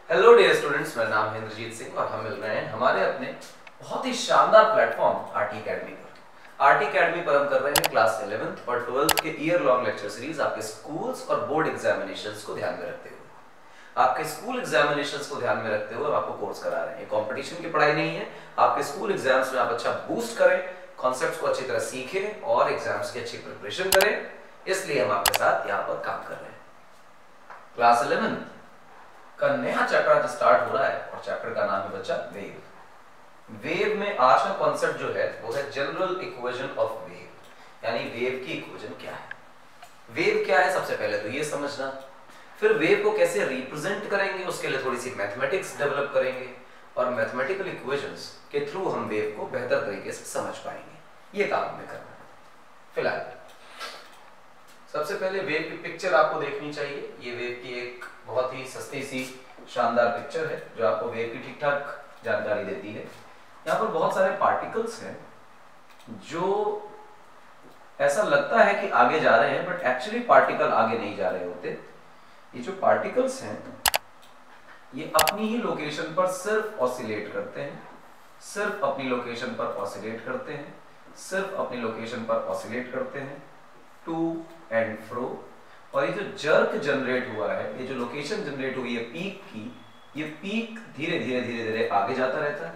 Hello dear students, मेरा नाम है इंद्रजीत सिंह और हम मिल रहे हैं हमारे अपने बहुत ही शानदार प्लेटफॉर्म आरटी अकेडमी पर। आरटी अकेडमी पर हम कर रहे हैं क्लास 11th और 12th के ईयर लॉन्ग लेक्चर सीरीज आपके स्कूल्स और बोर्ड एग्जामिनेशंस को ध्यान में रखते हुए। आपके स्कूल एग्जामिनेशंस को ध्यान में रखते हुए हम आपको कोर्स करा रहे हैं। कंपटीशन की पढ़ाई नहीं है, आपके स्कूल एग्जाम्स में आप अच्छा बूस्ट करें, कॉन्सेप्ट्स को अच्छी तरह सीखें और एग्जाम्स की अच्छी प्रिपरेशन करें, इसलिए हम आपके साथ यहाँ पर काम कर रहे हैं। क्लास 11 का नया चैप्टर आज स्टार्ट हो रहा है और चैप्टर का नाम है बच्चा वेव। वेव में आज का कॉन्सेप्ट जो है वो है जनरल इक्वेशन ऑफ वेव, यानी वेव की इक्वेशन क्या है। वेव क्या है सबसे पहले तो ये समझना, फिर वेव को कैसे रिप्रेजेंट करेंगे उसके लिए थोड़ी सी मैथमेटिक्स डेवलप करेंगे और मैथमेटिकल इक्वेशंस के थ्रू हम वेव को बेहतर तरीके से समझ पाएंगे। ये काम हमें करना है। फिलहाल सबसे पहले वेव की पिक्चर आपको देखनी चाहिए। ये वेव की एक बहुत ही सस्ती सी शानदार पिक्चर है जो आपको वेव की ठीक ठाक जानकारी देती है। यहाँ पर बहुत सारे पार्टिकल्स हैं जो ऐसा लगता है कि आगे जा रहे हैं, बट एक्चुअली पार्टिकल आगे नहीं जा रहे होते। ये जो पार्टिकल्स हैं ये अपनी ही लोकेशन पर सिर्फ ऑसिलेट करते हैं, सिर्फ अपनी लोकेशन पर ऑसिलेट करते हैं, सिर्फ अपनी लोकेशन पर ऑसिलेट करते हैं, टू एंड फ्रो। और ये जो जर्क जनरेट हुआ है, ये जो लोकेशन जनरेट हुई है पीक की, ये पीक धीरे धीरे धीरे धीरे आगे जाता रहता है।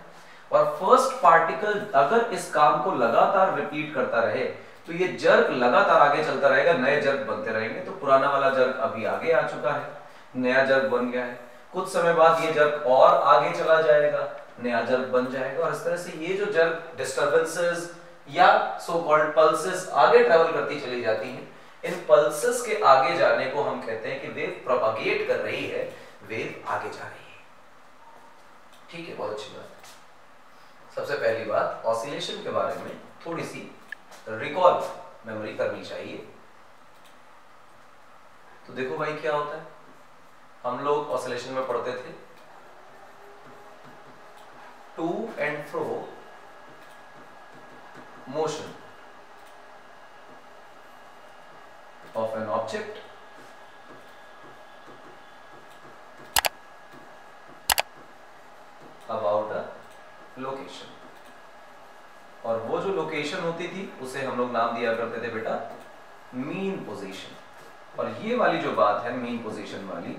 और फर्स्ट पार्टिकल अगर इस काम को लगातार रिपीट करता रहे तो ये जर्क लगातार आगे चलता रहेगा, नए जर्क बनते रहेंगे। तो पुराना वाला जर्क अभी आगे आ चुका है, नया जर्क बन गया है, कुछ समय बाद ये जर्क और आगे चला जाएगा, नया जर्क बन जाएगा। और इस तरह से ये जो जर्क डिस्टर्बेंसेस या सो कॉल्ड पल्सेस आगे ट्रेवल करती चली जाती हैं। इन पल्सेस के आगे जाने को हम कहते हैं कि वेव प्रोपगेट कर रही है, वेव आगे जा रही है। ठीक है, बहुत अच्छी बात। सबसे पहली बात, ऑसिलेशन के बारे में थोड़ी सी रिकॉल मेमोरी करनी चाहिए। तो देखो भाई क्या होता है, हम लोग ऑसिलेशन में पढ़ते थे to and fro motion of an object about a location। और वो जो लोकेशन होती थी उसे हम लोग नाम दिया करते थे बेटा मीन पोजीशन। और ये वाली जो बात है मीन पोजीशन वाली,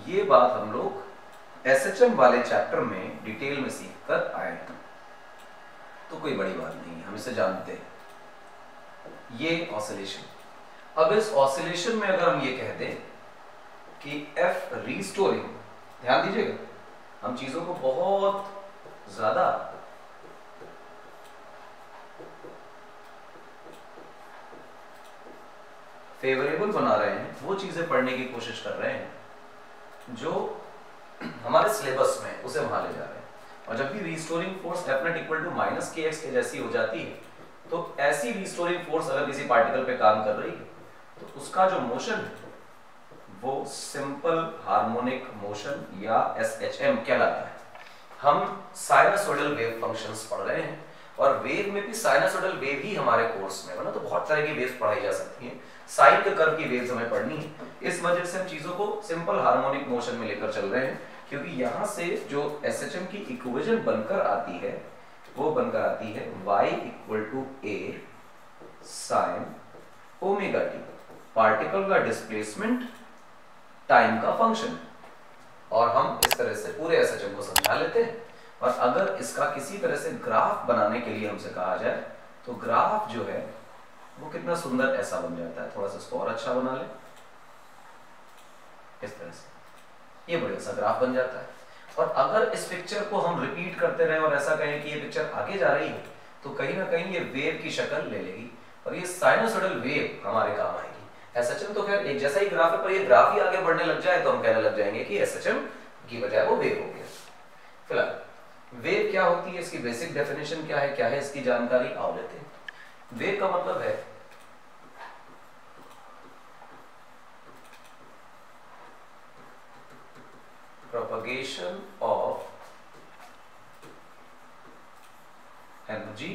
ये बात हम लोग एसएचएम वाले चैप्टर में डिटेल में सीख कर आए हैं, तो कोई बड़ी बात नहीं है, हम इसे जानते हैं। ये ऑसिलेशन। अब इस ऑसिलेशन में अगर हम ये कह दें कि एफ रीस्टोरिंग, ध्यान दीजिएगा, हम चीजों को बहुत ज्यादा फेवरेबल बना रहे हैं, वो चीजें पढ़ने की कोशिश कर रहे हैं जो हमारे सिलेबस में उसे वहां ले जा रहे हैं। और जब भी restoring force F net equal to minus k x के जैसी हो जाती है, तो ऐसी रीस्टोरिंग फोर्स अगर किसी पार्टिकल पे काम कर रही है तो उसका जो मोशन है वो सिंपल हार्मोनिक मोशन या SHM कहलाता है। हम साइनसोइडल वेव फंक्शंस पढ़ रहे हैं और वेव में भी साइनसोइडल वेव ही हमारे कोर्स में, वरना तो बहुत तरह की वेव्स पढ़ाई जा सकती हैं। साइन के कर्व की वेव्स हमें पढ़नी है, इस वजह से हम चीजों को सिंपल हार्मोनिक मोशन में लेकर चल रहे हैं, क्योंकि यहां से जो SHM की इक्वेशन बनकर आती है वो बनकर आती है y equal to a sine omega t, particle का डिस्प्लेसमेंट टाइम का फंक्शन। और हम इस तरह से पूरे एसएचएम को समझा लेते हैं। और अगर इसका किसी तरह से ग्राफ बनाने के लिए हमसे कहा जाए तो ग्राफ जो है वो कितना सुंदर ऐसा बन जाता है। थोड़ा सा इसको और अच्छा बना ले, इस तरह से ये बढ़िया सा ग्राफ बन जाता है। और अगर इस पिक्चर को हम रिपीट करते रहे और ऐसा कहें कि ये पिक्चर आगे जा रही है, तो कहीं ना कहीं ये वेव की शक्ल ले लेगी और ये साइनसोइडल वेव हमारे काम आएगी। एसएचएम तो खैर एक जैसा ही ग्राफ है, पर ये ग्राफ ही आगे बढ़ने लग जाए तो हम कहने लग जाएंगे कि एसएचएम की बजाय वो वेव हो गया। फिलहाल वेव क्या होती है, इसकी बेसिक डेफिनेशन क्या है इसकी जानकारी आओ लेते हैं। वेव का मतलब है propagation of energy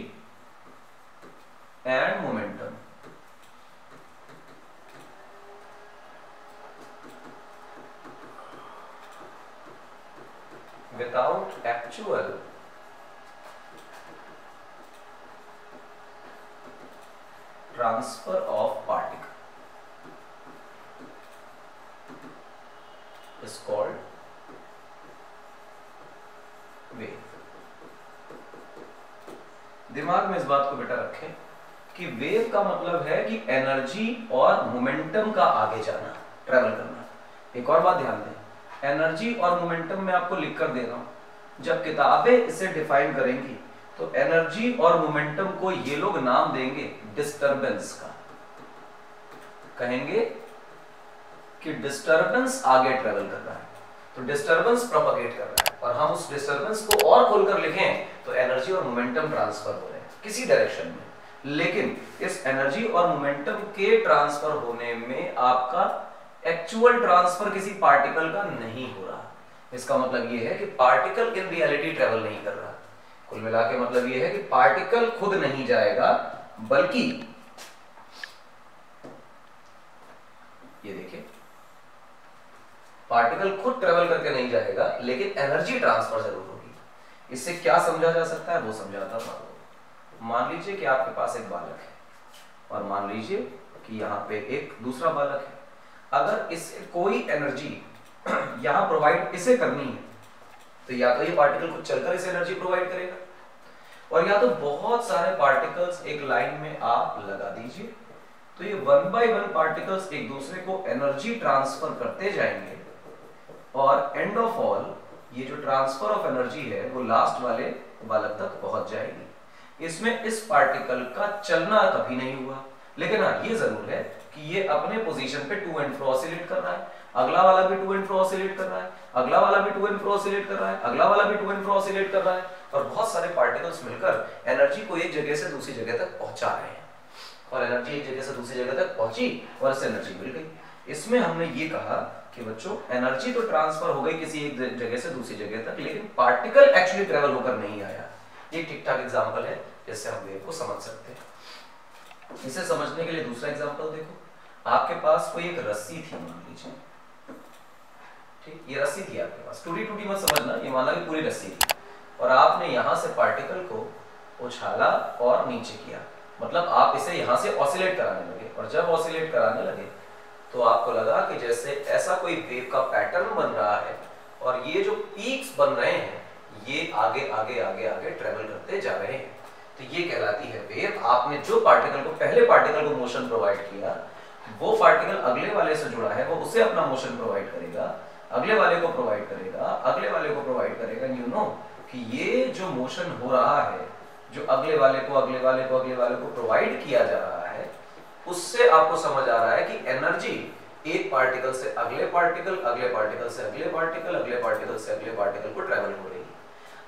and momentum without actual transfer of particle is called wave. दिमाग में इस बात को बेटा रखें कि वेव का मतलब है कि एनर्जी और मोमेंटम का आगे जाना, ट्रेवल करना। एक और बात ध्यान दें, एनर्जी और मोमेंटम में आपको लिख कर दे रहा हूं, जब किताबें इसे डिफाइन करेंगी तो एनर्जी और मोमेंटम को ये लोग नाम देंगे डिस्टरबेंस का। कहेंगे कि डिस्टरबेंस आगे ट्रेवल कर रहा है, तो डिस्टरबेंस प्रोपगेट कर रहा है, और हम उस डिस्टरबेंस को और खोलकर लिखें तो एनर्जी और मोमेंटम ट्रांसफर हो रहे हैं किसी डायरेक्शन में। लेकिन इस एनर्जी और मोमेंटम के ट्रांसफर होने में आपका एक्चुअल ट्रांसफर किसी पार्टिकल का नहीं हो रहा। इसका मतलब यह है कि पार्टिकल इन रियलिटी ट्रेवल नहीं कर रहा। कुल मिला के मतलब यह है कि पार्टिकल खुद नहीं जाएगा, बल्कि ये देखिए, पार्टिकल खुद ट्रेवल करके नहीं जाएगा, लेकिन एनर्जी ट्रांसफर जरूर होगी। इससे क्या समझा जा सकता है वो समझाता हूं। मान लीजिए कि आपके पास एक बालक है और मान लीजिए कि यहाँ पे एक दूसरा बालक है। अगर इसे कोई एनर्जी यहाँ प्रोवाइड इसे करनी है तो या तो ये पार्टिकल खुद चलकर इसे एनर्जी प्रोवाइड करेगा, और या तो बहुत सारे पार्टिकल्स एक लाइन में आप लगा दीजिए, तो ये 1 by 1 पार्टिकल्स एक दूसरे को एनर्जी ट्रांसफर करते जाएंगे, और एंड ऑफ ऑल ये जो ट्रांसफर ऑफ एनर्जी है वो लास्ट वाले बालक तक पहुंच जाएगी। इसमें इस पार्टिकल का चलना कभी नहीं हुआ, लेकिन हाँ ये जरूर है कि ये अपने पोजीशन पे टू एंड फ्रो ऑसिलेट कर रहा है, अगला वाला भी टू एंड फ्रो ऑसिलेट कर रहा है, अगला वाला भी टू एंड फ्रो ऑसिलेट कर रहा है, अगला वाला भी टू एंड फ्रो ऑसिलेट कर रहा है, और बहुत सारे पार्टिकल्स मिलकर एनर्जी को एक जगह से दूसरी जगह तक पहुंचा रहे हैं, और एनर्जी एक जगह से दूसरी जगह तक पहुंची और इससे एनर्जी मिल गई। इसमें हमने ये कहा कि बच्चों एनर्जी तो ट्रांसफर हो गई किसी एक जगह से दूसरी जगह तक, लेकिन पार्टिकल एक्चुअली ट्रेवल होकर नहीं आया। ये ठीक ठाक एग्जांपल है जिससे हम वेव को समझ सकते हैं। इसे समझने के लिए दूसरा एग्जांपल देखो। आपके पास कोई एक रस्सी थी, मान लीजिए, ठीक, ये रस्सी थी आपके पास, टूटी टूटी मत समझना, ये मान लो कि पूरी रस्सी थी, और आपने यहां से पार्टिकल को उछाला और नीचे किया, मतलब आप इसे यहां से ऑसिलेट कराने लगे, और जब ऑसिलेट कराने लगे तो आपको लगा कि जैसे ऐसा कोई वेव का पैटर्न बन रहा है, और ये जो पीक्स बन रहे हैं ये आगे आगे आगे आगे ट्रेवल करते जा रहे हैं, तो ये कहलाती है वेव। आपने जो पार्टिकल को, पहले पार्टिकल को मोशन प्रोवाइड किया, वो पार्टिकल अगले वाले से जुड़ा है, वो उसे अपना मोशन प्रोवाइड करेगा, अगले वाले को प्रोवाइड करेगा, अगले वाले को प्रोवाइड करेगा। यू नो कि ये जो मोशन हो रहा है, जो अगले वाले को अगले वाले को अगले वाले को प्रोवाइड किया जा रहा है, उससे आपको समझ आ रहा है कि एनर्जी एक पार्टिकल से अगले पार्टिकल, अगले पार्टिकल से अगले पार्टिकल, अगले पार्टिकल से अगले पार्टिकल को ट्रेवल हो रही है।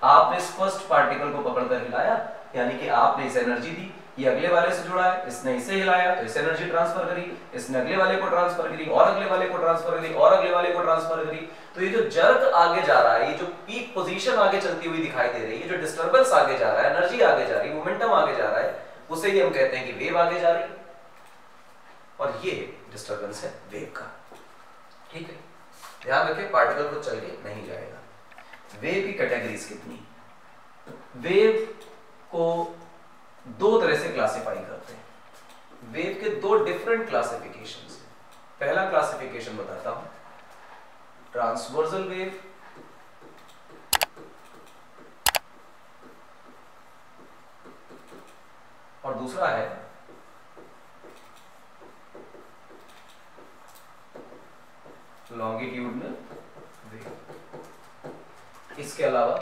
आपने इस फर्स्ट पार्टिकल को पकड़कर हिलाया, यानी कि आपने इसे एनर्जी दी, ये अगले वाले से जुड़ा है, इसने इसे हिलाया तो इसे एनर्जी ट्रांसफर करी, इसने अगले वाले को ट्रांसफर करी, और अगले वाले को ट्रांसफर करी, और अगले वाले को ट्रांसफर करी। तो ये जो जर्क आगे जा रहा है, ये जो पीक पोजीशन आगे चलती हुई दिखाई दे रही है, जो डिस्टर्बेंस आगे जा रहा है, एनर्जी आगे जा रही है, मोमेंटम आगे जा रहा है, उसे ही हम कहते हैं कि वेव आगे जा रही है, और ये डिस्टर्बेंस है वेव का। ठीक है, ध्यान रखें, पार्टिकल को चल के नहीं जाएगा। वेव की कैटेगरीज कितनी? वेव को दो तरह से क्लासिफाई करते हैं। वेव के दो डिफरेंट क्लासिफिकेशंस हैं। पहला क्लासिफिकेशन बताता हूं, ट्रांसवर्सल वेव और दूसरा है लॉन्गिट्यूडनल वेव। इसके अलावा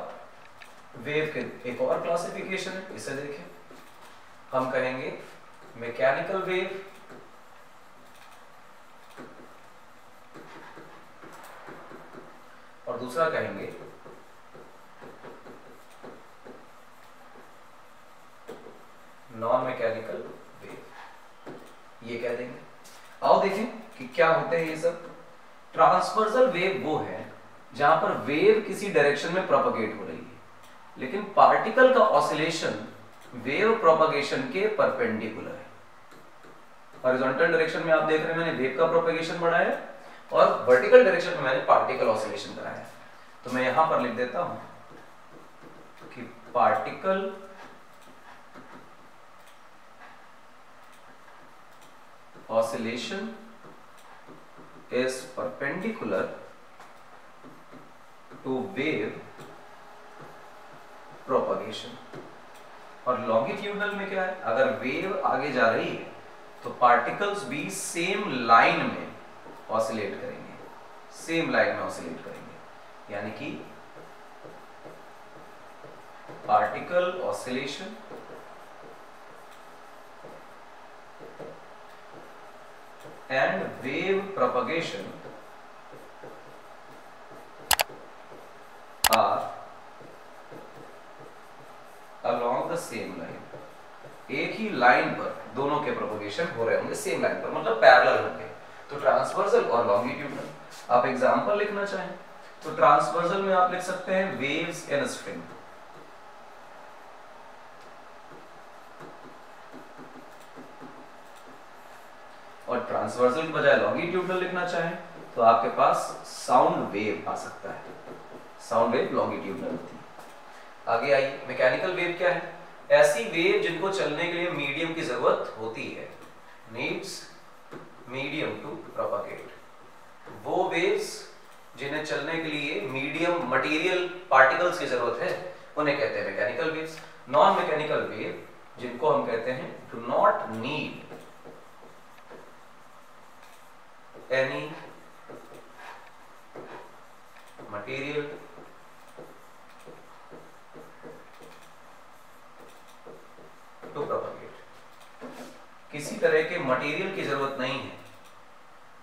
वेव के एक और क्लासिफिकेशन है, इसे देखें, हम कहेंगे मैकेनिकल वेव और दूसरा कहेंगे नॉन मैकेनिकल वेव, ये कह देंगे। आओ देखें कि क्या होते हैं ये सब। ट्रांसवर्सल वेव वो है जहां पर वेव किसी डायरेक्शन में प्रोपगेट हो रही है, लेकिन पार्टिकल का ऑसिलेशन वेव प्रोपगेशन के परपेंडिकुलर है। हॉरिजॉन्टल डायरेक्शन में आप देख रहे हैं मैंने वेव का प्रोपगेशन बढ़ाया, और वर्टिकल डायरेक्शन में मैंने पार्टिकल ऑसिलेशन कराया। तो मैं यहां पर लिख देता हूं कि particle oscillation is perpendicular to wave propagation. और लॉन्गिट्यूडनल में क्या है, अगर वेव आगे जा रही है तो पार्टिकल्स भी सेम लाइन में ऑसिलेट करेंगे, सेम लाइन में ऑसिलेट करेंगे, यानी कि particle oscillation and wave propagation are along the same line, एक ही लाइन पर दोनों के प्रोपगेशन हो रहे होंगे, सेम लाइन पर मतलब पैरेलल होंगे। तो ट्रांसवर्सल और लॉन्गिट्यूडनल। आप एग्जांपल लिखना चाहें तो ट्रांसवर्सल में आप लिख सकते हैं वेव्स इन स्ट्रिंग, और ट्रांसवर्सल के बजाय लॉन्गिट्यूडनल लिखना चाहें तो आपके पास साउंड वेव आ सकता है, साउंड वेव लॉन्गिट्यूडनल होती है। आगे आइए, मैकेनिकल वेव क्या है, ऐसी वेव जिनको चलने के लिए मीडियम की जरूरत होती है, नीड्स मीडियम टू प्रोपगेट। वो वेव्स जिन्हें चलने के लिए मीडियम मटेरियल पार्टिकल्स की जरूरत है उन्हें कहते हैं mechanical waves. Non mechanical wave जिनको हम कहते हैं do not need any material to propagate, किसी तरह के मटेरियल की जरूरत नहीं है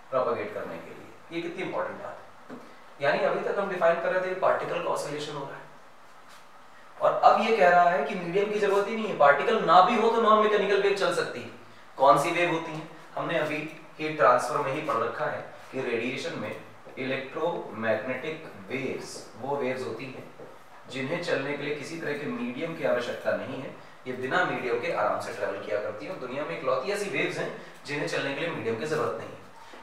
प्रोपगेट करने के लिए। ये कितनी इंपॉर्टेंट बात है, यानी अभी तक हम डिफाइन कर रहे थे पार्टिकल का ऑसिलेशन हो रहा है, और अब ये कह रहा है कि मीडियम की जरूरत ही नहीं है, पार्टिकल ना भी हो तो नॉन मैकेनिकल वेव चल सकती है। कौन सी वेव होती है, हमने अभी हीट ट्रांसफर में ही पढ़ रखा है कि रेडिएशन में इलेक्ट्रोमैग्नेटिक वेव्स वो वेव्स होती हैं जिन्हें चलने के लिए किसी तरह के मीडियम की आवश्यकता नहीं है, ये बिना मीडियम के आराम से ट्रैवल किया करती है, और दुनिया में इकलौती ऐसी वेव्स हैं जिन्हें चलने के लिए मीडियम की जरूरत नहीं है।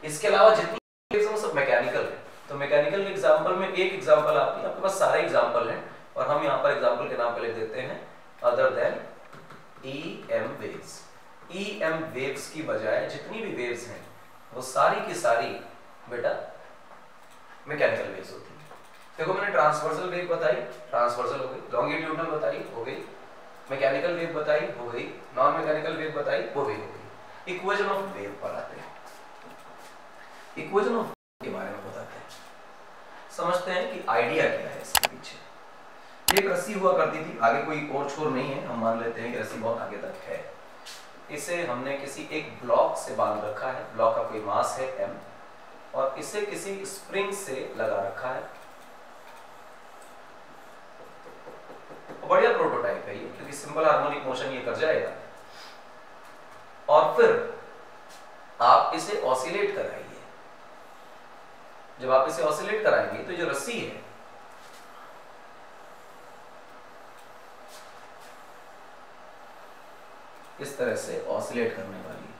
इसके अलावा जितनी वेव्स हैं वो सब मैकेनिकल है। तो मैकेनिकल एग्जांपल में एक एग्जांपल आपके पास सारे एग्जांपल हैं, और हम यहाँ पर एग्जांपल के नाम पे लिख देते हैं other than EM waves. EM waves की बजाय जितनी भी वेव्स हैं वो सारी की सारी बेटा मैकेनिकल वेव्स होती है। देखो मैंने ट्रांसवर्सल वेव बताई, ट्रांसवर्सल हो गई, लॉन्गिट्यूडनल बताई हो गई, मैकेनिकल वेव बताई हो गई, नॉन मैकेनिकल वेव बताई वो भी हो गई। इक्वेशन ऑफ वेव पर आते हैं, इक्वेशन ऑफ के बारे में बताते हैं, समझते हैं कि आइडिया क्या है इसके पीछे। एक रस्सी हुआ करती थी, आगे कोई और छोर नहीं है, हम मान लेते हैं कि रस्सी बहुत आगे तक है, इसे हमने किसी एक ब्लॉक से बांध रखा है, ब्लॉक का कोई मास है m, और इसे किसी स्प्रिंग से लगा रखा है। बढ़िया प्रोटोटाइप है ये, क्योंकि सिंपल हार्मोनिक मोशन ये कर जाएगा, और फिर आप इसे ऑसिलेट कराइए। जब आप इसे ऑसिलेट कराएंगे तो जो रस्सी है इस तरह से ऑसिलेट करने वाली है,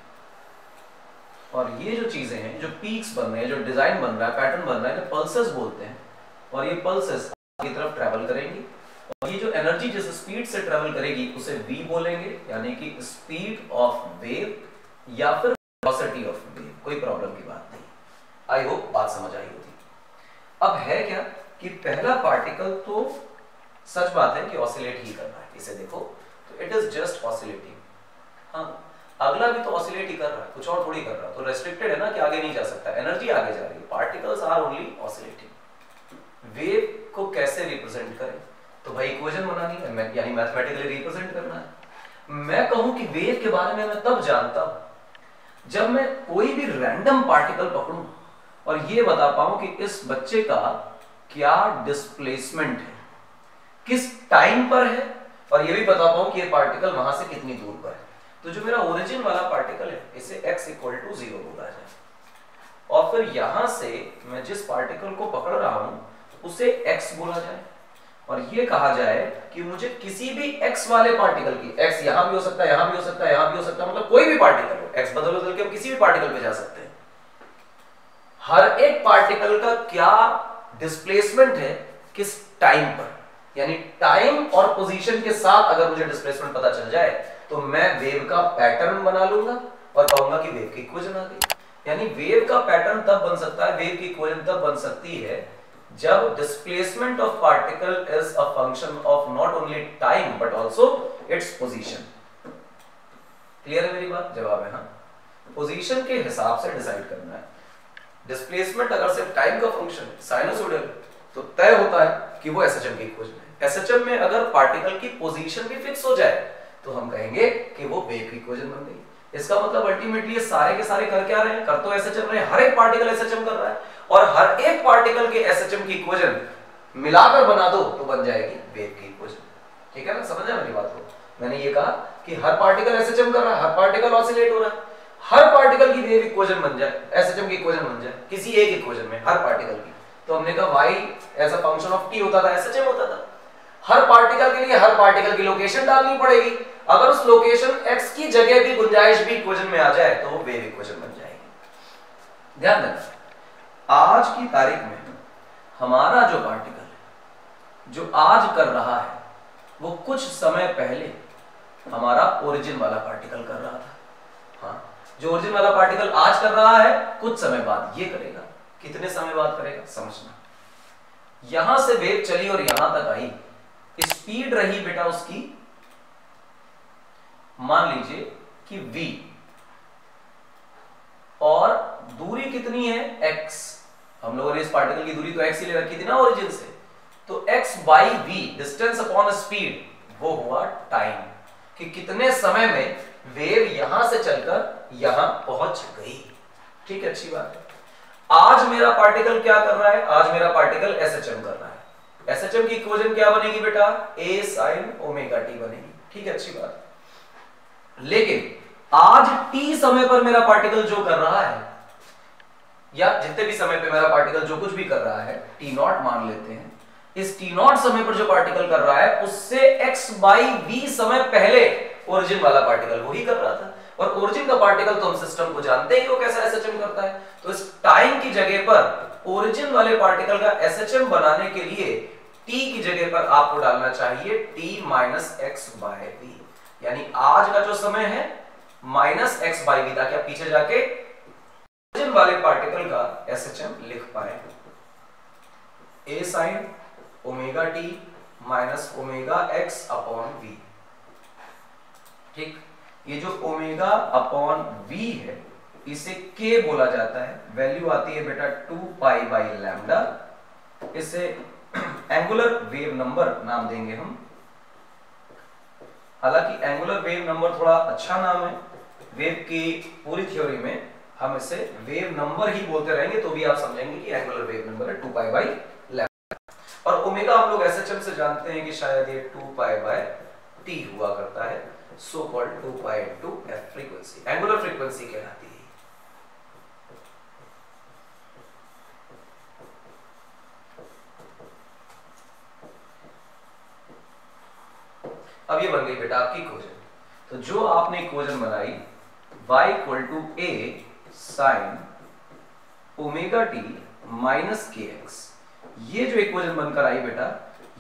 और ये जो चीजें हैं, जो पीक्स बन रहे हैं, जो डिजाइन बन रहा है, पैटर्न बन रहा है, पल्सेस बोलते हैं, और ये पल्सेस की तरफ ट्रैवल करेंगी, और ये जो एनर्जी जिस स्पीड से ट्रैवल करेगी उसे v बोलेंगे, यानी कि स्पीड ऑफ वेव या फिर वेलोसिटी ऑफ वेव, कोई प्रॉब्लम की बात नहीं। आई होप बात समझ आई होगी। अब है क्या कि पहला पार्टिकल तो सच बात है कि ऑसिलेट ही कर रहा है, इसे देखो तो इट इज जस्ट ऑसिलेटिंग। हाँ, अगला भी तो ऑसिलेट ही कर रहा है, कुछ और थोड़ी कर रहा है, तो रेस्ट्रिक्टेड है ना कि आगे नहीं जा सकता, एनर्जी आगे जा रही है, particles are only oscillating. Wave को कैसे रिप्रेजेंट करें, तो भाई इक्वेशन बनानी है, यानी मैथमेटिकली रिप्रेजेंट करना है। मैं कहूं कि वेव के बारे में मैं तब जानता हूं जब मैं कोई भी रैंडम पार्टिकल पकड़ूं और ये बता पाऊं कि इस बच्चे का क्या डिस्प्लेसमेंट है, किस टाइम पर है, और ये भी बता पाऊं कि ये पार्टिकल वहां से कितनी दूर पर है। तो जो मेरा ओरिजिन वाला पार्टिकल है इसे x = 0 बोला जाए, और फिर यहां से मैं जिस पार्टिकल को पकड़ रहा हूं उसे x बोला जाए, और ये कहा जाए कि मुझे किसी भी x वाले पार्टिकल की, x यहां भी हो सकता है, यहां भी हो सकता है, यहां भी हो सकता है, मतलब कोई भी पार्टिकल हो, x बदल बदल के हम किसी भी पार्टिकल पे जा सकते हैं। हर एक पार्टिकल का क्या डिस्प्लेसमेंट है किस टाइम पर, यानी टाइम और पोजीशन के साथ अगर मुझे डिस्प्लेसमेंट पता चल जाए तो मैं वेव का पैटर्न बना लूंगा और कहूंगा कि वेव की इक्वेशन आ गई। यानी वेव का पैटर्न तब बन सकता है, वेव की इक्वेशन तब बन सकती है जब displacement of particle is a function of not only time but also its position. Clear है मेरी बात? जवाब है हाँ। पोजीशन के हिसाब से डिसाइड करना है। डिस्प्लेसमेंट अगर सिर्फ टाइम का फंक्शन है, साइनसोइडल, तो तय होता है कि वो एसएचएम की इक्वेशन है। एसएचएम में अगर पार्टिकल की पोजीशन भी फिक्स हो जाए तो हम कहेंगे कि वो वेव की इक्वेशन बन गई। इसका मतलब अल्टीमेटली ये सारे के सारे कर क्या रहे हैं? कर तो एसएचएम रहे हैं, हर एक पार्टिकल एसएचएम कर रहा है और हर एक पार्टिकल के एसएचएम की इक्वेशन मिलाकर बना दो तो बन जाएगी वेव की इक्वेशन। ठीक है ना? समझ आया मेरी बात को? मैंने ये कहा कि हर पार्टिकल एसएचएम कर रहा है, हर पार्टिकल ऑसिलेट हो रहा है, हर पार्टिकल की वेव इक्वेशन बन जाए, एसएचएम की इक्वेशन बन जाए किसी एक इक्वेशन में हर पार्टिकल की। तो हमने कहा y as a function of t होता था, एसएचएम होता था। हर पार्टिकल के लिए हर पार्टिकल की लोकेशन डालनी पड़ेगी। अगर उस लोकेशन x की जगह भी गुंजाइश भी इक्वेशन में आ जाए तो वो वेव इक्वेशन बन जाएगी। ध्यान देना, आज की तारीख में हमारा जो पार्टिकल है, जो आज कर रहा है, वो कुछ समय पहले हमारा ओरिजिन वाला पार्टिकल कर रहा था। हाँ, जो ओरिजिन वाला पार्टिकल आज कर रहा है कुछ समय बाद ये करेगा। कितने समय बाद करेगा समझना। यहां से वेव चली और यहां तक आई, स्पीड रही बेटा उसकी, मान लीजिए कि v, और दूरी कितनी है x। हम लोगों ने इस पार्टिकल की दूरी तो x ही ले रखी थी ना ओरिजिन से, तो x by v distance upon speed, वो हुआ टाइम, कि कितने समय में वेव यहां से चलकर यहां पहुंच गई। ठीक है, अच्छी बात है। आज मेरा पार्टिकल क्या कर रहा है? आज मेरा पार्टिकल एसएचएम कर रहा है। एसएचएम की इक्वेशन क्या बनेगी बेटा? a sin ओमेगा t बनेगी। ठीक है, अच्छी बात। लेकिन आज t समय पर मेरा पार्टिकल जो कर रहा है, या जितने भी समय पे मेरा पार्टिकल जो कुछ भी कर रहा है, t नॉट मान लेते हैं, इस t नॉट समय पर जो पार्टिकल कर रहा है उससे x बाई v समय पहले ओरिजिन वाला पार्टिकल वही कर रहा था। और ओरिजिन का पार्टिकल तो हम सिस्टम को जानते ही वो कैसा एसएचएम करता है। तो इस टाइम की जगह पर ओरिजिन वाले पार्टिकल का एसएचएम बनाने के लिए t की जगह पर आपको डालना चाहिए t minus x by v, यानी आज का जो समय है माइनस एक्स बाय वी, ताकि आप पीछे जाके ओरिजिन वाले पार्टिकल का एसएचएम लिख पाए। a sin omega t minus omega x upon v. ठीक, ये जो ओमेगा अपॉन वी है इसे k बोला जाता है, वैल्यू आती है बेटा 2 पाई बाई लैम्डा। इसे एंगुलर वेव नंबर नाम देंगे हम। हालांकि एंगुलर वेव नंबर थोड़ा अच्छा नाम है, वेव की पूरी थ्योरी में हम इसे वेव नंबर ही बोलते रहेंगे तो भी आप समझेंगे कि एंगुलर वेव नंबर है 2 पाई बाई लैम्डा। और ओमेगा हम लोग एसएचएम से जानते हैं कि शायद ये 2 पाई बाय टी हुआ करता है, सो कॉल्ड 2 पाई into F frequency, angular frequency कहलाती है। अब ये बन गई बेटा आपकी इक्वेशन। तो जो आपने इक्वेशन बनाई y equal to a sin omega t minus k x, ये जो इक्वेशन बनकर आई बेटा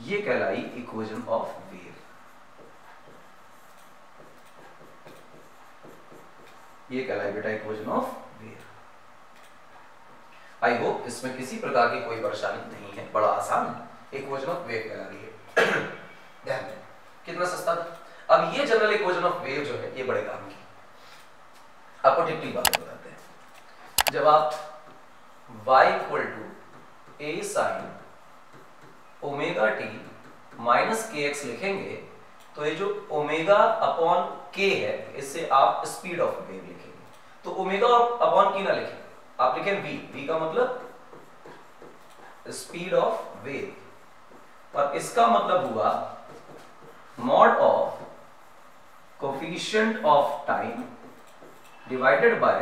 ये कहलाई इक्वेशन ऑफ वेव। ये कहलाई बेटा equation of wave. I hope इसमें किसी प्रकार की कोई परेशानी नहीं है, बड़ा आसान है, इक्वेशन ऑफ वेव कहला रही है। ध्यान दें कितना सस्ता था। अब ये जनरल इक्वेशन ऑफ वेव जो है ये बड़े काम की। आपको ठीक ठीक बात बताते हैं। जब आप y equal to a sin omega t minus k x लिखेंगे तो ये जो ओमेगा अपॉन k है इससे आप स्पीड ऑफ वेव लिखेंगे। तो ओमेगा अपॉन k ना लिखें, आप लिखें v, v का मतलब स्पीड ऑफ वेव, और इसका मतलब हुआ mod of coefficient of time divided by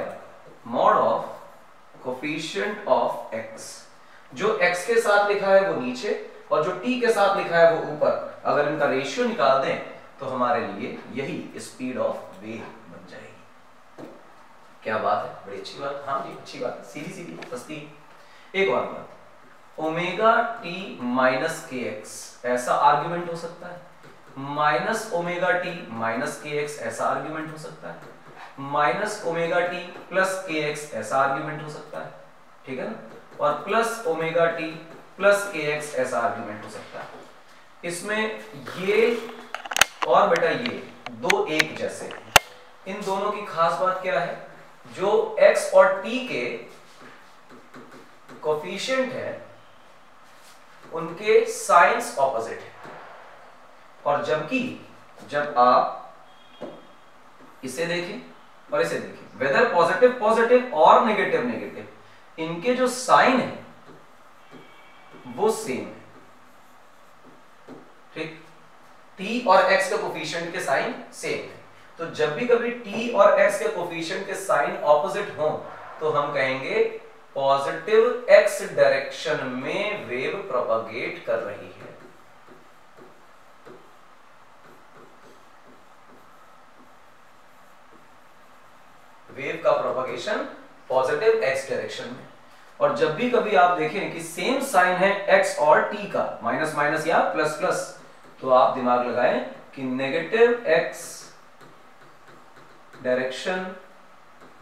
mod of coefficient of x। जो x के साथ लिखा है वो नीचे और जो t के साथ लिखा है वो ऊपर। अगर इनका रेशियो निकाल दें तो हमारे लिए यही स्पीड ऑफ वेव बन जाएगी। क्या बात है, बड़ी अच्छी बात। हाँ जी अच्छी बात, सीधी सीधी सस्ती। एक और बात, omega t minus k x, ऐसा आर्ग्यूमेंट हो सकता है। Minus omega t minus k x, ऐसा आर्ग्यूमेंट हो सकता है। माइनस ओमेगा टी प्लस के एक्स, ऐसा आर्ग्यूमेंट हो सकता है, ठीक है ना। और प्लस ओमेगा टी प्लस के एक्स, ऐसा आर्ग्यूमेंट हो सकता है। इसमें ये और बेटा ये दो एक जैसे हैं। इन दोनों की खास बात क्या है, जो x और t के कोफिशिएंट है उनके साइंस ऑपोजिट है। और जबकि जब आप इसे देखें और इसे देखें, वेदर पॉजिटिव पॉजिटिव और नेगेटिव नेगेटिव, इनके जो साइन है वो सेम है, ठीक। t और x के कोफिशिएंट के साइन सेम है। तो जब भी कभी t और x के कोफिशिएंट के साइन ऑपोजिट हो तो हम कहेंगे पॉजिटिव x डायरेक्शन में वेव प्रोपगेट कर रही है। वेव का प्रोपगेशन पॉजिटिव x डायरेक्शन में। और जब भी कभी आप देखें कि सेम साइन है x और t का, माइनस माइनस या प्लस प्लस, तो आप दिमाग लगाएं कि नेगेटिव x डायरेक्शन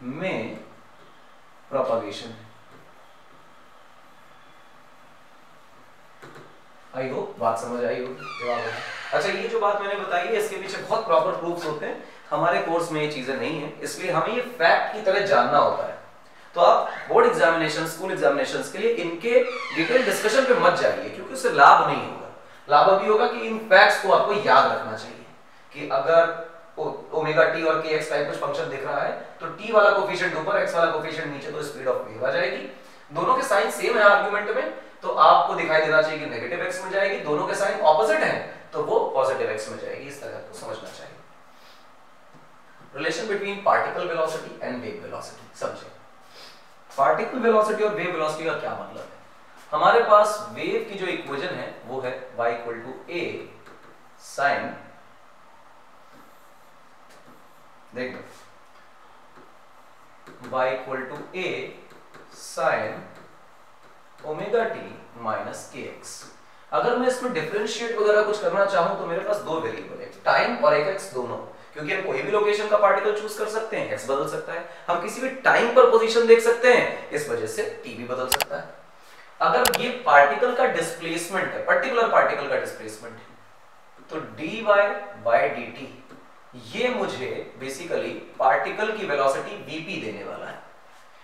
में प्रोपगेशन है। आई होप बात समझ आई होगी, जवाब है। अच्छा, ये जो बात मैंने बताई है इसके पीछे बहुत प्रॉपर प्रूफ्स होते हैं। हमारे कोर्स में ये चीजें नहीं है, इसलिए हमें ये फैक्ट की तरह जानना होता है। तो आप बोर्ड एग्जामिनेशन, स्कूल एग्जामिनेशन के लिए इनके डिटेल डिस्कशन पे मत जाइए, क्योंकि उससे लाभ नहीं होगा। लाभ अभी होगा कि इन फैक्ट्स को आपको याद रखना चाहिए कि अगर ओमेगा टी और के एक्स टाइप कुछ फंक्शन दिख रहा है तो टी वाला कोफिशिएंट ऊपर, एक्स वाला कोफिशिएंट नीचे, तो स्पीड ऑफ वेव आ जाएगी। दोनों के साइन सेम है आर्गुमेंट में, तो आपको दिखाई देना चाहिए कि नेगेटिव एक्स में जाएगी। दोनों के साइन ऑपोजिट हैं तो वो पॉजिटिव एक्स में जाएगी। इस तरह को समझना चाहिए। Relation between particle velocity and wave velocity समझे। पार्टिकल वेलोसिटी और वेव वेलोसिटी का क्या मतलब है। हमारे पास वेव की जो इक्वेशन है वो है y equal to a sine, देखो y equal to a sine omega t minus k x. अगर मैं इसमें डिफरेंशिएट वगैरह कुछ करना चाहूं तो मेरे पास दो वेरिएबल है, टाइम और एक एक्स दोनों, क्योंकि हम कोई भी लोकेशन का पार्टिकल चूज कर सकते हैं, एक्स बदल सकता है। हम किसी भी टाइम पर पोजीशन देख सकते हैं, इस वजह से टी भी बदल सकता है। अगर ये पार्टिकल का डिस्प्लेसमेंट है, पर्टिकुलर पार्टिकल का डिस्प्लेसमेंट है, तो dy बाय dt ये मुझे बेसिकली पार्टिकल की वेलोसिटी vp देने वाला है।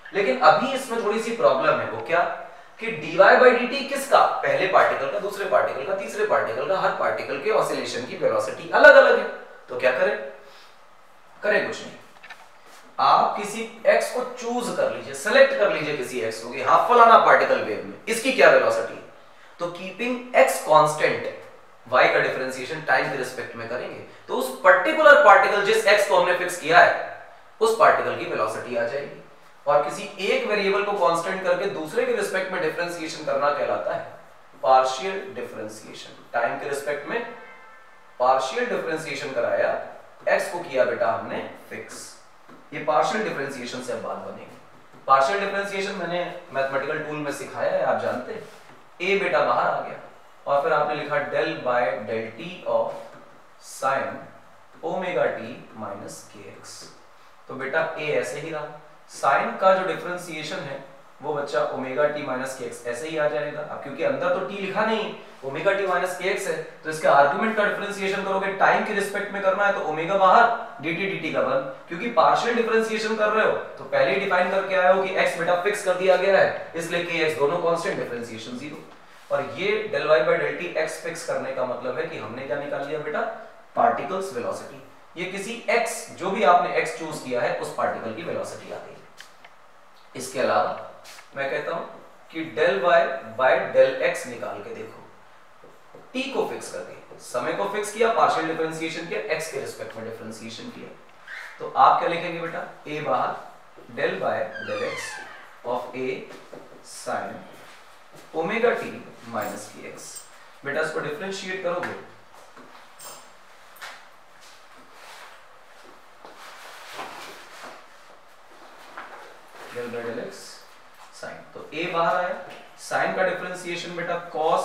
लेकिन अभी इसमें थोड़ी सी प्रॉब्लम है, वो क्या कि dy बाय dt किसका, पहले पार्टिकल का, दूसरे पार्टिकल का, तीसरे पार्टिकल का, हर पार्टिकल के ऑसिलेशन की वेलोसिटी अलग अलग है। तो क्या करें, करें कुछ नहीं, आप किसी x को चूज कर लीजिए, सेलेक्ट कर लीजिए किसी x को कि हाँ फलाना पार्टिकल वेव में इसकी क्या वेलोसिटी। तो कीपिंग x कांस्टेंट, y का डिफरेंशिएशन टाइम के रिस्पेक्ट में करेंगे तो उस पर्टिकुलर पार्टिकल जिस x को हमने फिक्स किया है उस पार्टिकल की वेलोसिटी आ जाएगी। और किसी एक वेरिएबल को कांस्टेंट करके दूसरे के रिस्पेक्ट में डिफरेंशिएशन करना कहलाता है पार्शियल डिफरेंशिएशन। टाइम के रिस्पेक्ट में पार्शियल डिफरेंशिएशन कराया, x को किया बेटा हमने फिक्स। ये पार्शियल डिफरेंशिएशन से अब बात बनेगी। पार्शियल डिफरेंशिएशन मैंने मैथमेटिकल टूल में सिखाया है, आप जानते हैं। a बेटा बाहर आ गया और फिर आपने लिखा del by del t of sine omega t minus k x. तो बेटा a ऐसे ही रहा, साइन का जो डिफरेंशिएशन है वो बच्चा omega t minus k x ऐसे ही आ जाएगा। अब क्योंकि अंदर तो t लिखा नहीं, omega t minus k x है, तो इसके आर्गुमेंट का डिफरेंशिएशन करोगे, टाइम के रिस्पेक्ट में करना है तो ओमेगा बाहर, dt dt का बन। क्योंकि पार्शियल डिफरेंशिएशन कर रहे हो तो पहले ही डिफाइन करके आए हो कि x बेटा फिक्स कर दिया गया है, इसलिए के एक्स दोनों कांस्टेंट, डिफरेंशिएशन 0। और ये del y by del t x fix करने का मतलब है कि हमने क्या निकाल लिया बेटा, पार्टिकल्स वेलोसिटी। ये किसी x, जो भी आपने x चूज किया है उस पार्टिकल की वेलोसिटी आ गई। इसके अलावा मैं कहता हूं कि del y by del x निकाल के देखो, t को फिक्स करके, समय को फिक्स किया, पार्शियल डिफरेंशिएशन किया, x के रिस्पेक्ट में डिफरेंशिएशन किया, तो आप क्या लिखेंगे बेटा, a बाहर del by del x of a sin omega t minus k x. बेटा इसको डिफरेंशिएट करोगे del by del x sin, तो a बाहर आया साइन का डिफरेंशिएशन बेटा cos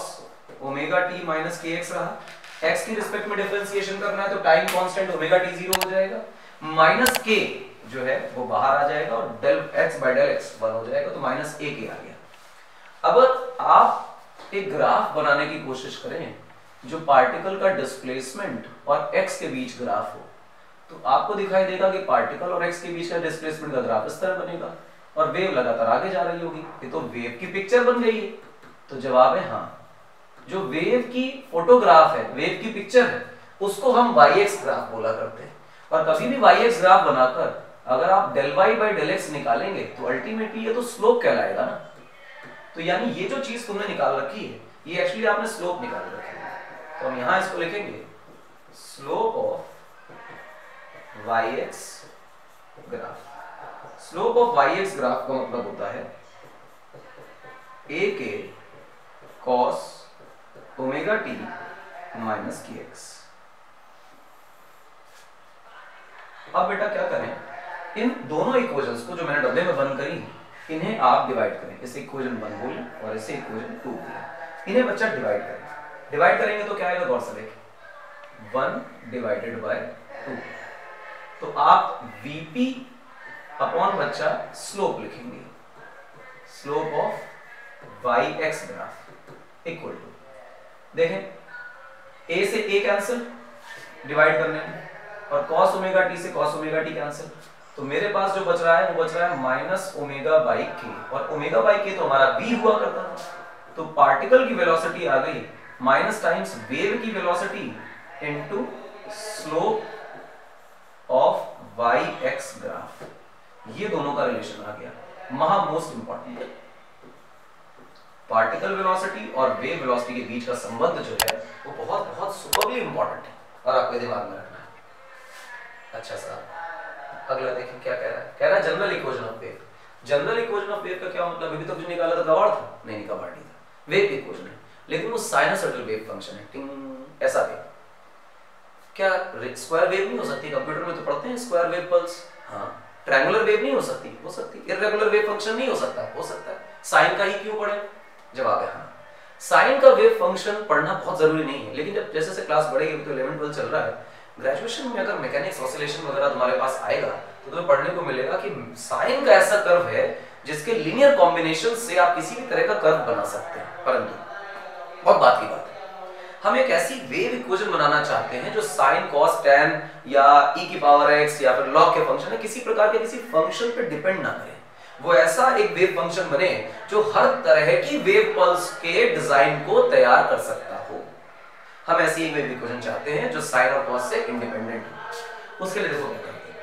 omega t minus k x रहा, x की रिस्पेक्ट में डिफरेंशिएशन करना है तो टाइम कांस्टेंट ओमेगा टी 0 हो जाएगा, माइनस के जो है वो बाहर आ जाएगा और del x by del x 1 हो जाएगा, तो माइनस a के आ गया। अब आप एक ग्राफ बनाने की कोशिश करें जो पार्टिकल का डिस्प्लेसमेंट और x के बीच ग्राफ हो, तो आपको दिखाई देगा कि पार्टिकल और x के बीच का डिस्प्लेसमेंट का ग्राफ इस तरह बनेगा और वेव लगातार आगे जा रही होगी। ये तो वेव की पिक्चर बन गई है, तो जवाब है हाँ। जो वेव की फोटोग्राफ है, वेव की पिक्चर है, उसको हम yx ग्राफ बोला करते हैं। और कभी भी yx ग्राफ बनाकर अगर आप del y by del x निकालेंगे तो अल्टीमेटली ये तो स्लोप कहलाएगा ना। तो यानी ये जो चीज तुमने निकाल रखी है ये एक्चुअली आपने स्लोप निकाल रखी है, तो हम यहां इसको लिखेंगे slope of yx graph. Slope of yx graph का मतलब होता है a के cos omega t minus k x. अब बेटा क्या करें, इन दोनों इक्वेशंस को जो मैंने डब्बे में बंद करी इन्हें आप डिवाइड करें। इसे इक्वेशन 1 बोले और इसे इक्वेशन 2 बोले, इन्हें बच्चा डिवाइड करें। डिवाइड करेंगे तो क्या आएगा गौर से देखिए, 1 डिवाइडेड बाय 2। तो आप vp अपॉन बच्चा स्लोप लिखेंगे, slope of yx graph equal to, देखें a से a कैंसिल डिवाइड करने में और cos ओमेगा t से cos ओमेगा t कैंसिल, तो मेरे पास जो बच रहा है वो बच रहा है माइनस ओमेगा बाई के, और ओमेगा बाई के तो हमारा v हुआ करता था। तो पार्टिकल की वेलोसिटी आ गई माइनस टाइम्स वेव की velocity into slope of yx graph. ये दोनों का रिलेशन आ गया, महा मोस्ट इंपॉर्टेंट। पार्टिकल वेलोसिटी और वेव वेलोसिटी के बीच का संबंध जो है वो बहुत बहुत सुपरली इंपॉर्टेंट है और आपके दिमाग में रखना है। अच्छा साहब, अगला देखिए क्या कह रहा है। कह रहा है general equation of wave. General equation of wave का क्या मतलब, अभी तक जो निकाला था कवाड़ था, नहीं कवाड़ नहीं था, वेव इक्वेशन है, लेकिन वो साइनसॉइडल वेव फंक्शन है, टिंग ऐसा वेव। क्या स्क्वायर वेव नहीं हो सकती? कंप्यूटर में तो पढ़ते हैं स्क्वायर वेव पल्स। हाँ, ट्रायंगुलर वेव नहीं हो सकती, हो सकती। इररेगुलर वेव फंक्शन नहीं हो सकता, हो सकता है। साइन का ही क्यों पढ़े? जवाब है हाँ। साइन का वेव फंक्शन पढ़ना बहुत जरूरी नहीं है, लेकिन जब जैसे क्लास बढ़ेगी, तो 11 12 चल रहा है, ग्रेजुएशन में अगर मैकेनिक्स ऑसिलेशन वगैरह तुम्हारे पास आएगा तो तुम्हें पढ़ने को मिलेगा कि साइन का ऐसा कर्व है जिसके लीनियर कॉम्बिनेशन से आप किसी भी तरह का कर्व बना सकते हैं। परंतु बहुत बात की बात है, हम एक ऐसी वेव इक्वेशन बनाना चाहते हैं जो साइन कॉस टैन या e की पावर x या फिर लॉग के फंक्शन है, किसी प्रकार के किसी फंक्शन पे डिपेंड ना करे। वो ऐसा एक वेव फंक्शन बने जो हर तरह की वेव पल्स के डिजाइन को तैयार कर सकता हो। हम ऐसी एक वेव इक्वेशन चाहते हैं जो साइन और कॉस से इंडिपेंडेंट हो। उसके लिए देखो क्या करते हैं,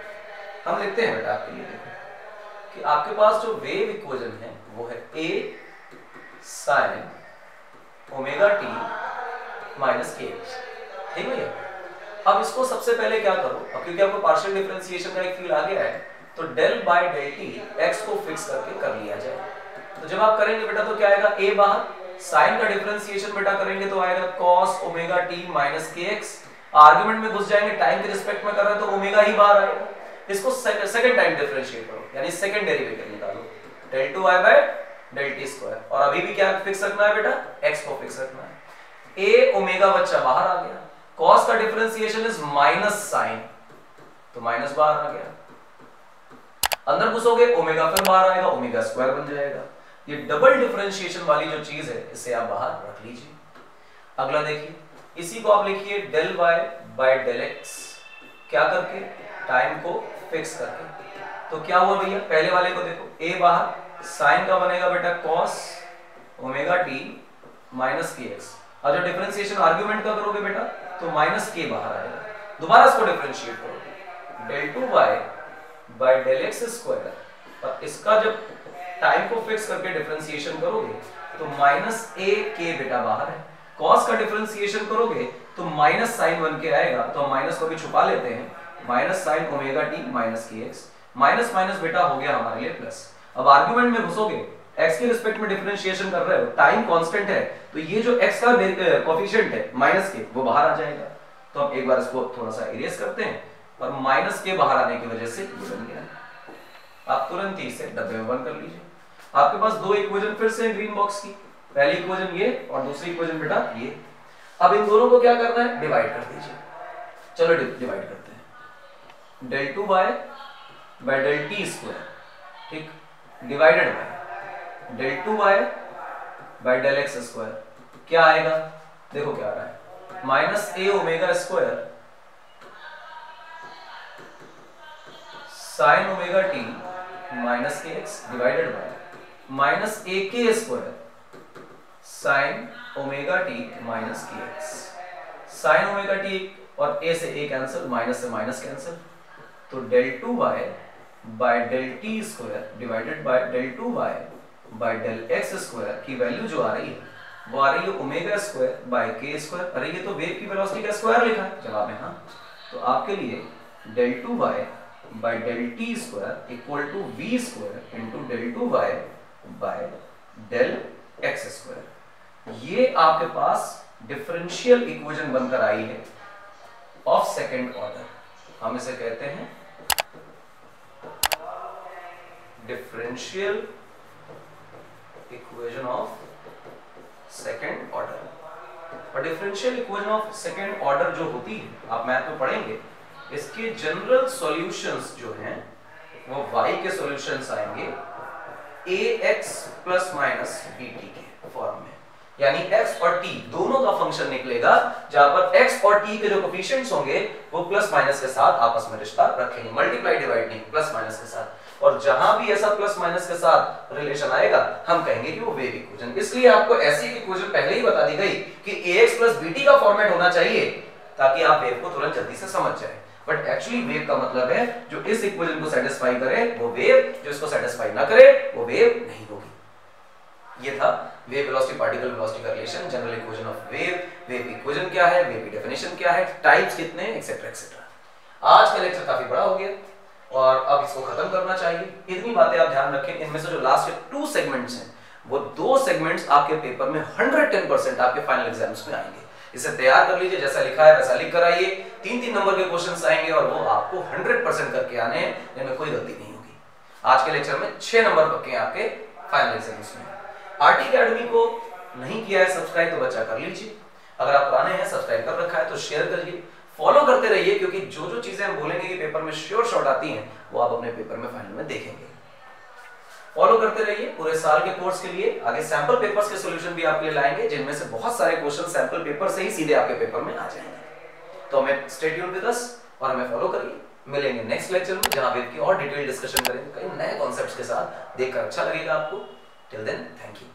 हम लिखते हैं बेटा आपके लिए, देखो कि आपके पास जो वेव इक्वेशन है वो है a sin omega t minus k x. ठीक है भैया। अब इसको सबसे पहले क्या करो, अब क्योंकि आपको पार्शियल डिफरेंशिएशन का एक फील आ गया है, तो del by del t x को फिक्स करके कर लिया जाए। तो जब आप करेंगे बेटा तो क्या आएगा, a बाहर, साइन का डिफरेंशिएशन बेटा करेंगे तो आएगा cos omega t minus k x. Argument में घुस जाएंगे, टाइम के रिस्पेक्ट में कर रहे हैं तो ओमेगा ही बाहर आएगा। इसको सेकंड टाइम डिफरेंशिएट करो, यानी सेकंड डेरिवेटिव निकालो, del 2y bye del t square. और अभी भी क्या फिक्स रखना है बेटा, x को फिक्स रखना है। a ओमेगा बच्चा बाहर आ गया, cos का डिफरेंशिएशन इज माइनस साइन, तो माइनस बाहर आ गया। अंदर घुसोगे ओमेगा फिर बाहर आएगा, ओमेगा स्क्वायर बन जाएगा। ये डबल डिफरेंशिएशन वाली जो चीज है इसे आप बाहर रख लीजिए। अगला देखिए, इसी को आप लिखिए del y by del x, क्या करके, टाइम को फिक्स करके। तो क्या हुआ भैया, पहले वाले को देखो, a बाहर, साइन का बनेगा बेटा cos omega t minus k x. और जो डिफरेंशिएशन आर्गुमेंट का करोगे बेटा तो माइनस के बाहर आएगा। दोबारा इसको डिफरेंशिएट करोगे, del 2y bye del x square, और इसका जब टाइम को फिक्स करके डिफरेंशिएशन करोगे तो माइनस a के बेटा बाहर है। cos का डिफरेंशिएशन करोगे तो माइनस साइन बन के आएगा, तो हम माइनस को भी छुपा लेते हैं, minus sine omega t minus k x. Minus minus बेटा हो गया हमारे लिए प्लस। अब आर्गुमेंट में घुसोगे, x के रिस्पेक्ट में डिफरेंशिएशन कर रहे हो, टाइम कांस्टेंट है, तो ये जो x का कोएफिशिएंट है माइनस के, वो बाहर आ जाएगा। तो हम एक बार इसको थोड़ा सा इरेज करते हैं, और माइनस के बाहर आने की वजह से ये बन गया। आप तुरंत ही इसे डब्बे में बंद कर लीजिए। आपके पास दो इक्वेशन फिर से ग्रीन बॉक्स की, पहली इक्वेशन ये और दूसरी इक्वेशन बेटा ये। अब इन दोनों को क्या करना है, डिवाइड कर दीजिए। चलो डिवाइड करते हैं। del 2y by del t square, ठीक, divided by del 2y by del x square. क्या आएगा, देखो क्या आ रहा है, minus a omega square sine omega t minus k x divided by minus a k square sine omega t minus k x. Sine omega t और a से a cancel, minus से माइनस कैंसिल, तो del 2y bye del t square divided by del 2y bye del x square की value जो आ रही है वो आ रही है ओमेगा स्क्वायर बाय के स्क्वायर। अरे ये तो वेव की वेलोसिटी का स्क्वायर लिखा है जवाब में, हाँ। तो आपके लिए del 2y bye del t स्क्वायर इक्वल टू v स्क्वायर into del 2y bye del x square. ये आपके पास डिफरेंशियल इक्वेशन बनकर आई है ऑफ सेकंड ऑर्डर। हम इसे कहते हैं differential equation of second order. और differential equation of second order जो होती है, आप मैथ में पढ़ेंगे, इसके जनरल सॉल्यूशंस जो हैं वो y के सॉल्यूशंस आएंगे ax प्लस माइनस bt के फॉर्म में, यानी x और t दोनों का फंक्शन निकलेगा, जहां पर x और t के जो कोफिशिएंट्स होंगे वो प्लस माइनस के साथ आपस में रिश्ता रखेंगे, मल्टीप्लाई डिवाइड नहीं, प्लस माइनस के साथ। और जहां भी ऐसा प्लस माइनस के साथ रिलेशन आएगा हम कहेंगे कि वो वेव इक्वेशन। इसलिए आपको ऐसी इक्वेशन पहले ही बता दी गई कि ax प्लस bt का फॉर्मेट होना चाहिए ताकि आप वेव को तुरंत जल्दी से समझ जाए। बट एक्चुअली वेव का मतलब है जो इस इक्वेशन को सेटिस्फाई करे वो वेव, जो इसको सेटिस्फाई ना करे वो वेव नहीं होगी। ये था वेव वेलोसिटी पार्टिकल वेलोसिटी का relation, general equation of wave, wave equation क्या है, वेव की डेफिनेशन क्या है, टाइप्स कितने, एक्सेट्रा एक्सेट्रा। आज का लेक्चर काफी बड़ा हो गया और अब इसको खत्म करना चाहिए। इतनी बातें आप ध्यान रखें, इनमें से जो लास्ट के 2 सेगमेंट्स हैं वो 2 सेगमेंट्स आपके पेपर में 110% आपके फाइनल एग्जाम्स में आएंगे। इसे तैयार कर लीजिए, जैसा लिखा है वैसा लिख कर आइए। 3-3 नंबर के क्वेश्चंस आएंगे और वो आपको 100% करके आने हैं, जिनमें कोई गलती नहीं होगी। आज के लेक्चर में 6 नंबर पक्के हैं आपके फाइनल एग्जाम्स में। आरटी अकेडमी को नहीं किया है सब्सक्राइब तो बच्चा कर लीजिए। अगर आप पुराने हैं, सब्सक्राइब कर रखा है तो शेयर करिए, फॉलो करते रहिए, क्योंकि जो जो चीजें हम बोलेंगे कि पेपर में श्योर शॉट आती हैं वो आप अपने पेपर में फाइनल में देखेंगे। फॉलो करते रहिए पूरे साल के कोर्स के लिए। आगे सैंपल पेपर्स के सॉल्यूशन भी आपके लिए लाएंगे, जिनमें से बहुत सारे क्वेश्चन सैंपल पेपर से ही सीधे आपके पेपर में आ जाएंगे। तो हमें स्टे ट्यून्ड विद अस और हमें फॉलो करिए। मिलेंगे नेक्स्ट लेक्चर में, जहां वेव की और डिटेल डिस्कशन करेंगे कई नए कॉन्सेप्ट्स के साथ। देखकर अच्छा लगेगा आपको। Till then thank you.